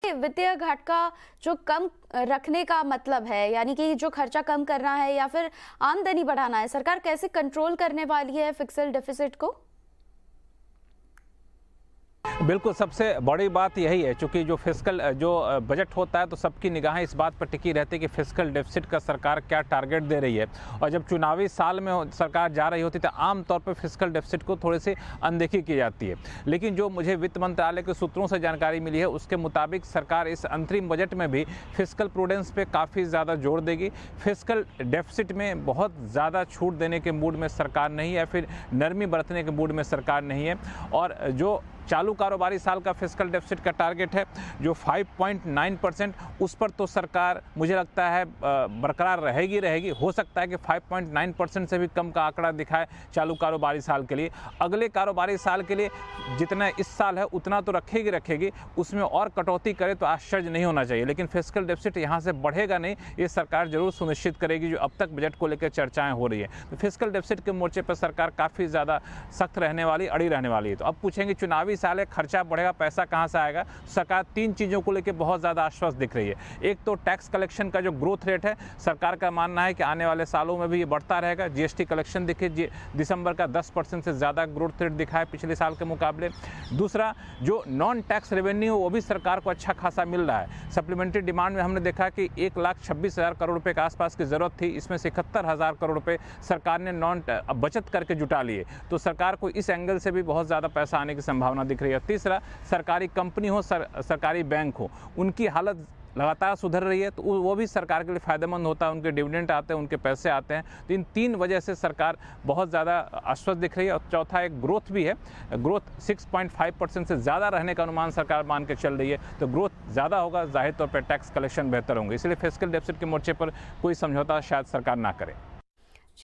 कि वित्तीय घाट का जो कम रखने का मतलब है, यानी कि जो खर्चा कम करना है या फिर आमदनी बढ़ाना है, सरकार कैसे कंट्रोल करने वाली है फिस्कल डेफिसिट को? बिल्कुल, सबसे बड़ी बात यही है, चूँकि जो बजट होता है तो सबकी निगाहें इस बात पर टिकी रहती है कि फिस्कल डेफिसिट का सरकार क्या टारगेट दे रही है। और जब चुनावी साल में सरकार जा रही होती है तो आम तौर पर फिस्कल डेफिसिट को थोड़ी सी अनदेखी की जाती है। लेकिन जो मुझे वित्त मंत्रालय के सूत्रों से जानकारी मिली है उसके मुताबिक सरकार इस अंतरिम बजट में भी फिस्कल प्रूडेंस पे काफ़ी ज़्यादा जोर देगी। फिस्कल डेफिसिट में बहुत ज़्यादा छूट देने के मूड में सरकार नहीं है, फिर नरमी बरतने के मूड में सरकार नहीं है। और जो चालू कारोबारी साल का फिस्कल डेफिसिट का टारगेट है जो 5.9%, उस पर तो सरकार मुझे लगता है बरकरार रहेगी। हो सकता है कि 5.9% से भी कम का आंकड़ा दिखाए चालू कारोबारी साल के लिए। अगले कारोबारी साल के लिए जितना इस साल है उतना तो रखेगी, उसमें और कटौती करे तो आश्चर्य नहीं होना चाहिए। लेकिन फिस्कल डेफिसिट यहाँ से बढ़ेगा नहीं, ये सरकार जरूर सुनिश्चित करेगी, जो अब तक बजट को लेकर चर्चाएं हो रही है। तो फिस्कल डेफिसिट के मोर्चे पर सरकार काफ़ी ज़्यादा सख्त रहने वाली, अड़ी रहने वाली है। तो अब पूछेंगे चुनावी साल है, खर्चा बढ़ेगा, पैसा कहां से आएगा? सरकार तीन चीजों को लेकर बहुत ज्यादा आश्वस्त दिख रही है। एक तो टैक्स कलेक्शन का जो ग्रोथ रेट है, सरकार का मानना है कि आने वाले सालों में भी ये बढ़ता रहेगा। जीएसटी कलेक्शन देखिए, दिसंबर का 10% से ज्यादा ग्रोथ रेट दिखा है पिछले साल के मुकाबले। दूसरा, जो नॉन टैक्स रेवेन्यू वो भी सरकार को अच्छा खासा मिल रहा है। सप्लीमेंट्री डिमांड में हमने देखा कि 1,26,000 करोड़ रुपए के आसपास की जरूरत थी, इसमें से 71,000 करोड़ रुपए सरकार ने बचत करके जुटा लिए। तो सरकार को इस एंगल से भी बहुत ज्यादा पैसा आने की संभावना दिख रही है। तीसरा, सरकारी कंपनी हो, सरकारी बैंक हो, उनकी हालत लगातार सुधर रही है, तो वो भी सरकार के लिए फायदेमंद होता है। उनके डिविडेंड आते हैं, उनके पैसे आते हैं। तो इन तीन वजह से सरकार बहुत ज़्यादा आश्वस्त दिख रही है। और चौथा, एक ग्रोथ भी है। ग्रोथ 6.5% से ज़्यादा रहने का अनुमान सरकार मान के चल रही है। तो ग्रोथ ज़्यादा होगा, जाहिर तौर पर टैक्स कलेक्शन बेहतर होंगे। इसलिए फिस्कल डेफिसिट के मोर्चे पर कोई समझौता शायद सरकार ना करे।